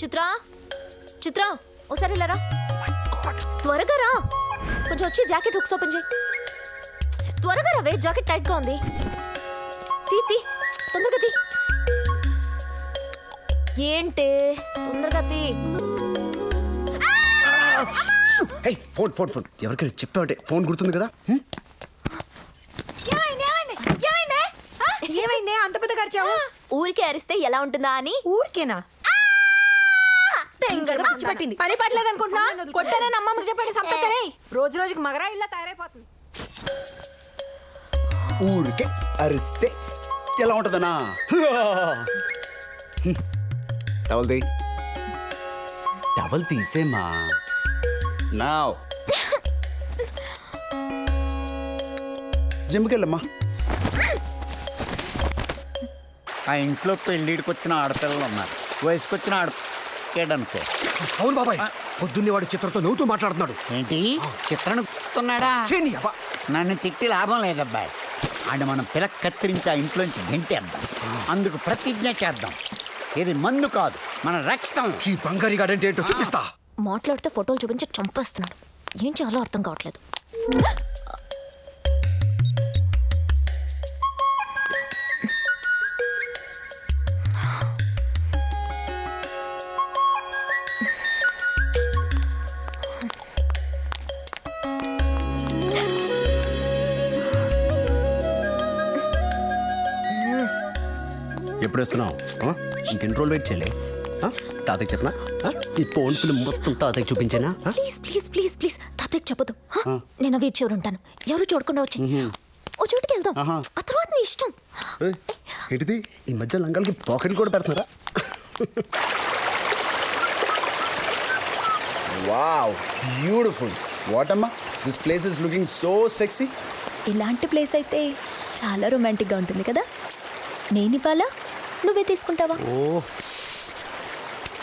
చిత్ర చిత్ర ఓసారి ఇలా రా. త్వరగా రా. కొంచెం వచ్చి జాకెట్ హుక్స్ ఓపెన్ చేయి. త్వరగా రావే, జాకెట్ టైట్ గా ఉంది. తీ తొందరగా తీ. ఏంటే తొందరగా తీ. ఫోన్ ఫోన్ ఫోన్ ఎవరికైనా చెప్పావంటే ఫోన్ గుర్తుంది కదా. ఏమైందే అంత పెద్ద ఖర్చావు? ఊరికే అరిస్తే ఎలా ఉంటుందా అని. ఊరికేనా? పట్టింది. పని పట్టలేదు అనుకుంటున్నా. కొట్టారని అమ్మమ్మకి చెప్పండి. సంపేకనే రోజు రోజుకి మగరా ఇలా తయారైపోతుంది. ఊరికే అరిస్తే ఎలా ఉంటుందనా? టవల్ తీసేమా. నా జిమ్కెళ్ళమ్మా. ఆ ఇంట్లో పెళ్ళిడికి వచ్చిన ఆడపిల్లలు ఉన్నారు, వయసుకొచ్చిన ఆడకేడనుకో. అవును బాబాయ్, పొద్దున్నే వాడు చిత్రంతో నవ్వుతూ మాట్లాడుతున్నాడు. ఏంటి చిత్రాన్ని గుర్తున్నాడా? నన్ను తిట్టి లాభం లేదబ్బాయి. ఆడు మనం పిల్ల కత్తిరించి ఆ ఇంట్లోంచి గెంటేద్దాం. అందుకు ప్రతిజ్ఞ చేద్దాం. ఇది మందు కాదు, మన రక్తం. ఈ బంగారీ గాడంటే ఏంటో చూపిస్తా. మాట్లాడితే ఫోటోలు చూపించి చంపేస్తున్నాడు. ఏం చేయాలో అర్థం కావట్లేదు. ఎప్పుడు వస్తున్నావు? ఇంకెన్ని రోజులు వెయిట్ చేయలే? తాతయ్య చెప్పనా? ఈ ఫోన్ ఫిల్మ్ మొత్తం తాతయ్య చూపించేనా? ప్లీజ్ ప్లీజ్ ప్లీజ్ ప్లీజ్ తాతయ్యకి చెప్పదు. నేను అవి చివరి ఉంటాను. ఎవరు చూడకుండా వచ్చి ఓ చోటుకి వెళ్దాం. ఆ తర్వాత నీ ఇష్టం. ఏంటిది ఈ మధ్య లంగాలకి పాకెట్ కూడా పెడుతున్నారా? Wow, beautiful. వాట్ అమ్మా, this place is looking so sexy. ఇలాంటి ప్లేస్ అయితే చాలా రొమాంటిక్గా ఉంటుంది కదా. నేను ఇవ్వాలా, నువ్వే తీసుకుంటావా? ఓ,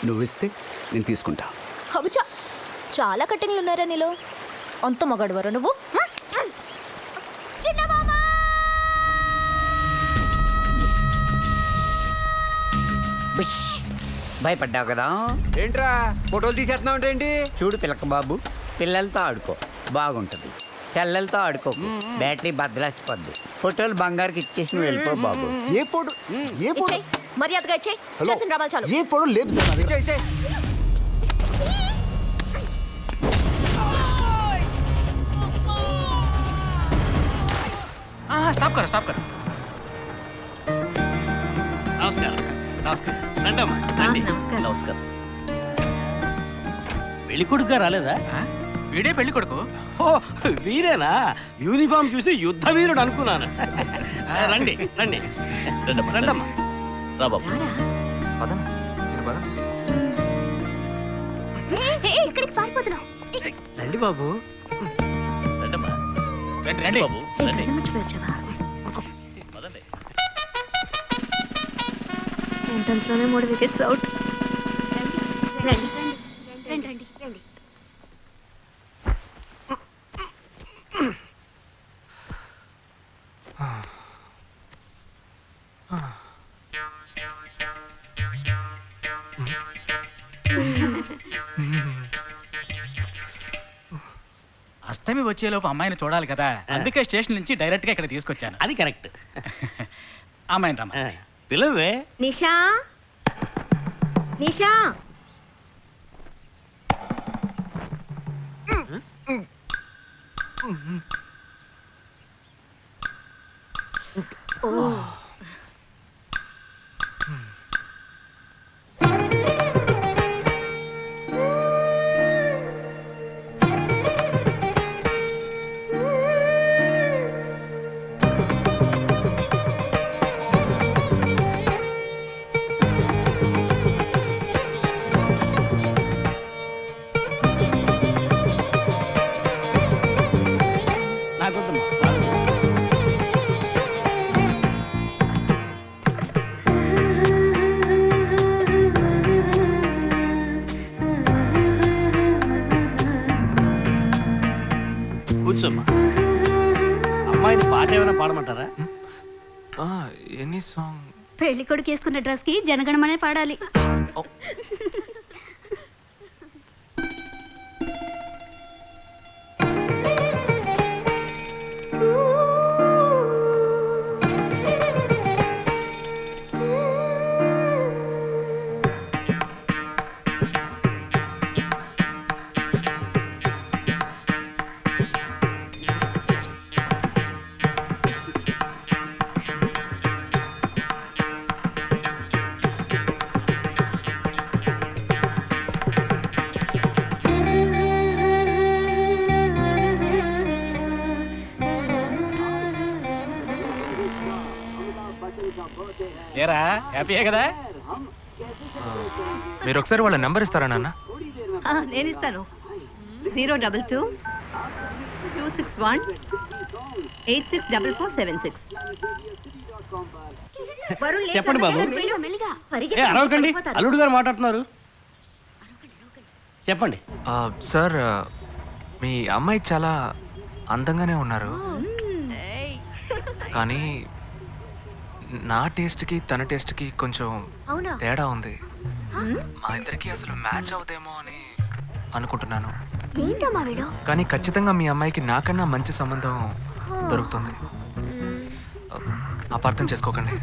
నువ్విస్తే నేను తీసుకుంటా. హబుచా, చాలా కట్టింగ్లు ఉన్నారా నీలో. అంత మగాడువరా నువ్వు? భయపడ్డావు కదా. ఏంట్రా ఫోటోలు తీసేస్తున్నావు అంటే ఏంటి? చూడు పిల్లక బాబు, పిల్లలతో ఆడుకో బాగుంటుంది. సెల్లలతో ఆడుకో, బ్యాటరీ బద్దలాసిపోద్ది. ఫోటోలు బంగారుకి ఇచ్చేసి నువ్వు వెళ్ళిపో బాబు. ఏ ఫోటో? ఏ ఫోటో? మర్యాదగా ఇచ్చేయ్. చేసిన రామాలు చాలు. ఏ ఫోటో లేపు సార్. స్టాప్ కర స్టాప్ కర. నమస్కారం నమస్కారం. రండమ్మా రండి. నమస్కారం. పెళ్లి కొడుకుగా రాలేదా? వీడే పెళ్లి కొడుకు. ఓ వీరేనా? యూనిఫామ్ చూసి యుద్ధ వీరుడు అనుకున్నాను. రండి రండి. రండమ్మా రండమ్మా. రా బాబు. రండి బాబు. రండమ్మా. రండి రండి బాబు. రండి. పదండి. ఎంట్రన్స్ లోనే 3 వికెట్స్ అవుట్. రండి రండి రండి రండి. అష్టమి వచ్చేలోపు అమ్మాయిని చూడాలి కదా, అందుకే స్టేషన్ నుంచి డైరెక్ట్ గా ఇక్కడ తీసుకొచ్చాను. అది కరెక్ట్. అమ్మాయిని రమ్మా. పిలువే. నిషా నిషా. కూర్చోమ్మా. అమ్మాయిని పాట ఏమైనా పాడమంటారా? పెళ్లి కొడుకు వేసుకున్న డ్రెస్ కి జనగణమనే పాడాలి. ఏరా హ్యాపీయే కదా? మీరు ఒకసారి వాళ్ళ నెంబర్ ఇస్తారా నాన్న? నేను ఇస్తాను. 022-261-864476. చెప్పండి బాబు. ఏ అరవకండి, అల్లుడు గారు మాట్లాడుతున్నారు. చెప్పండి. సార్ మీ అమ్మాయి చాలా అందంగానే ఉన్నారు, కానీ నా టేస్ట్కి తన టేస్ట్కి కొంచెం తేడా ఉంది. మా ఇద్దరికి అసలు మ్యాచ్ అవుదేమో అని అనుకుంటున్నాను. కానీ ఖచ్చితంగా మీ అమ్మాయికి నాకన్నా మంచి సంబంధం దొరుకుతుంది. అపార్థం చేసుకోకండి.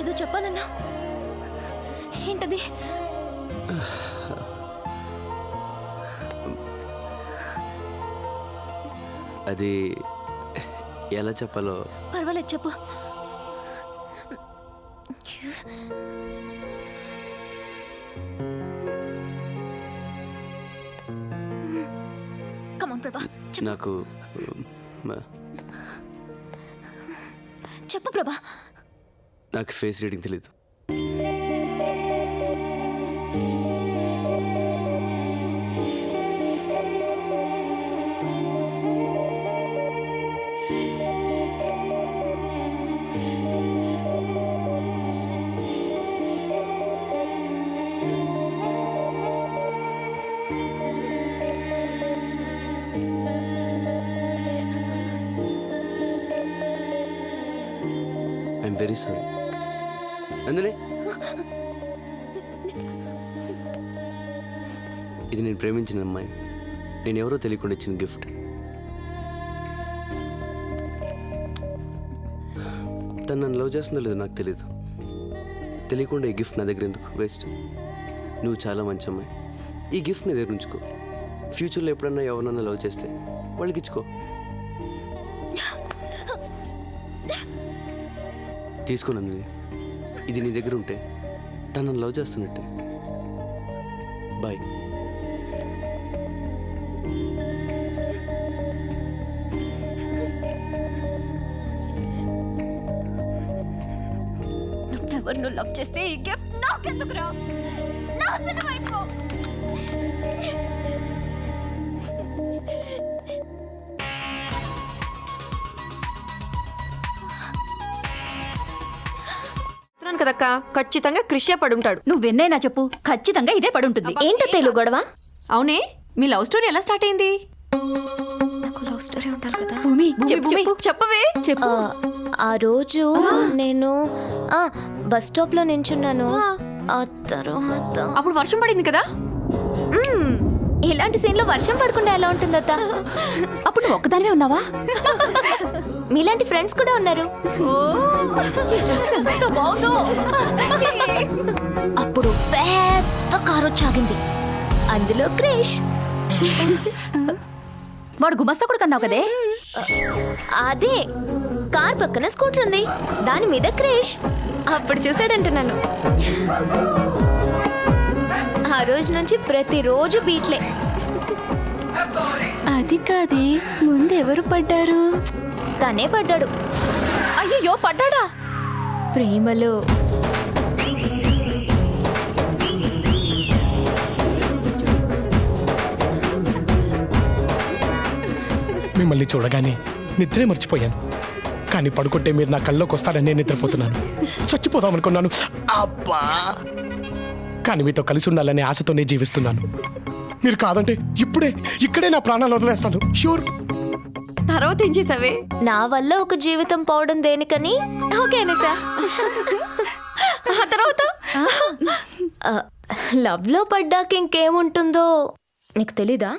ఏదో చెప్పాలన్నా, ఏంటది? అది ఎలా చెప్పాలో. పర్వాలేదు, చెప్పు. కమాన్ ప్రభా, నాకు చెప్పు ప్రభా. నాకు ఫేస్ రీడింగ్ తెలీదు. I'm very sorry. నందిని, ఇది నేను ప్రేమించిన అమ్మాయి. నేను ఎవరో తెలియకుండా ఇచ్చిన గిఫ్ట్. తను నన్ను లవ్ చేస్తుందో లేదో నాకు తెలీదు. తెలియకుండా ఈ గిఫ్ట్ నా దగ్గర ఎందుకు వేస్ట్? నువ్వు చాలా మంచి అమ్మాయి. ఈ గిఫ్ట్ నీ దగ్గర ఉంచుకో. ఫ్యూచర్లో ఎప్పుడన్నా ఎవరినన్నా లవ్ చేస్తే వాళ్ళకి ఇచ్చుకో. తీసుకో నందిని, ఇది నీ దగ్గర ఉంటే తను నన్ను లవ్ చేస్తున్నట్టే. బాయ్. నువ్వెవరు లవ్ చేస్తే ఈ గిఫ్ట్ నాకెందుకురా? నాశనం అయిపో. కదక్క, ఖచ్చితంగా క్రిషే పడుంటాడు. నువ్వెన్నైనా చెప్పు, ఖచ్చితంగా ఇదే పడుంటుంది. ఏంటో తెలుగు గొడవ? అవునే, మీ లవ్ స్టోరీ ఎలా స్టార్ట్ అయింది? నాకు లవ్ స్టోరీ ఉండాలి కదా. భూమి, చెప్పు, చెప్పవే. చెప్పు. ఆ రోజు నేను బస్ స్టాప్ లో నించున్నాను. ఆ తర్వాత అప్పుడు వర్షం పడింది కదా? ఇలాంటి సీన్ లో వర్షం పడకుండా ఎలా ఉంటుంది అత్త? అప్పుడు నువ్వు ఒక్కదానివే ఉన్నావా? మీలాంటి ఫ్రెండ్స్ కూడా ఉన్నారు. అప్పుడు పెద్ద కారు వచ్చాగింది, అందులో క్రేష్. వాడు గుమస్తా కూడా కన్నావు కదే. అదే, కార్ పక్కన స్కూటర్ ఉంది, దాని మీద క్రేష్. అప్పుడు చూసాడంటున్నాను. ఆ రోజు నుంచి ప్రతిరోజు బీట్లే. అది కాదే, ముందెవరు పడ్డారు? తనే పడ్డాడు. అయ్యో, పడ్డాడా? ప్రేమలో. మిమ్మల్ని చూడగానే నిద్రే మర్చిపోయాను. కానీ పడుకుంటే మీరు నా కల్లోకి వస్తారని నేను నిద్రపోతున్నాను. చచ్చిపోదాం అనుకున్నాను. అబ్బా! కానీ మీతో కలిసి ఉండాలనే ఆశతోనే జీవిస్తున్నాను. మీరు కాదంటే ఇక్కడే నా ప్రాణాలు వదిలేస్తాను. షూర్. తర్వాత ఏం చేసావే? నా వల్ల ఒక జీవితం పోవడం దేనికని ఓకేనా సార్? ఆ తర్వాత లవ్ లో పడ్డాక ఇంకేముంటుందో నీకు తెలీదా?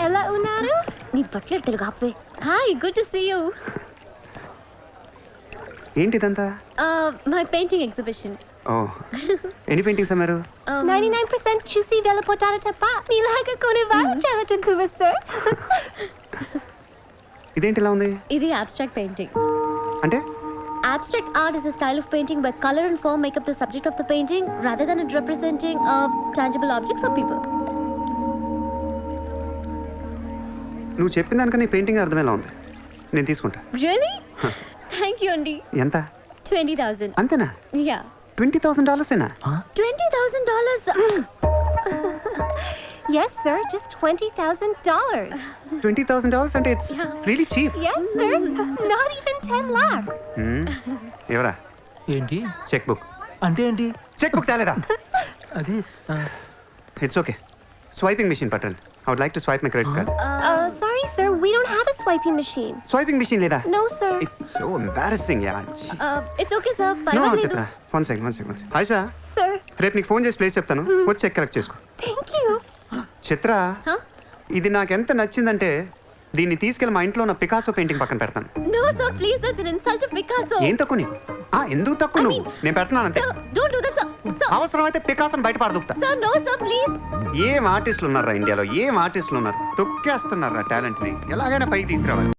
ఎలా ఉన్నారు? నీ బట్టలు తెలుగు ఆపే. Hi, good to see you. ఏంటిదంతా? My painting exhibition. ఓ, ఎన్ని పెయింటింగ్స్ అమ్మారు? 99% చూసి వెళ్ళిపోతారు తప్ప మీలాగా కొన్ని వాళ్ళు చాలా తక్కువ సార్. ఇదేంటి ఇలా ఉంది? ఇది abstract painting. అంటే Abstract art is a style of painting where color and form make up the subject of the painting rather than it representing tangible objects or people. నువ్వు చెప్పిన దానికన్నా ఈ పెయింటింగ్ అర్థమేలా ఉంది. నేను తీసుకుంటా. Really? Thank you, Andy. ఎంత? 20,000. అంతేనా? Yeah. $20,000 $20,000. Yes, sir. Just $20,000. $20,000 అంటే it's really cheap. Yes, sir. Not even 10 lakhs. ఎవరా? ఏంటి చెక్ బుక్. అంటే ఏంటి? చెక్ బుక్ తేలేదా? అది ఇట్స్ ఓకే. స్వైపింగ్ మెషిన్ పట్టండి. I would like to swipe my credit card. Sorry, sir. We don't have a swiping machine. Swiping machine లేదా? No, sir. It's so embarrassing, yeah. It's okay, sir. No, పర్వాలేదు. చిత్ర. One second. Ayesha, Sir, రేపు నీకు phone చేసి place చెప్తాను. వచ్చి check collect చేసుకో. thank you. Chitra, Huh? ఇది నాకు ఎంత నచ్చిందంటే దీన్ని తీసుకెళ్ళి మా ఇంట్లో ఉన్న పికాసో పెయింటింగ్ పక్కన పెడతాను. No, sir. Please, that's an insult to Picasso. ఏం తక్కువ నీకు? ఎందుకు తక్కువ నువ్వు? నేను పెడుతున్నాను అంతే. Sir, don't do that, sir. Sir, అవసరమైతే పికాసోని బయట పారదొక్కుతా. sir, no, sir, please. ఏం ఆర్టిస్టులు ఉన్నారా ఇండియాలో? ఏం ఆర్టిస్టులు ఉన్నారు? తొక్కేస్తున్నారా టాలెంట్ని? ఎలాగైనా పైకి తీసుకురావాలి.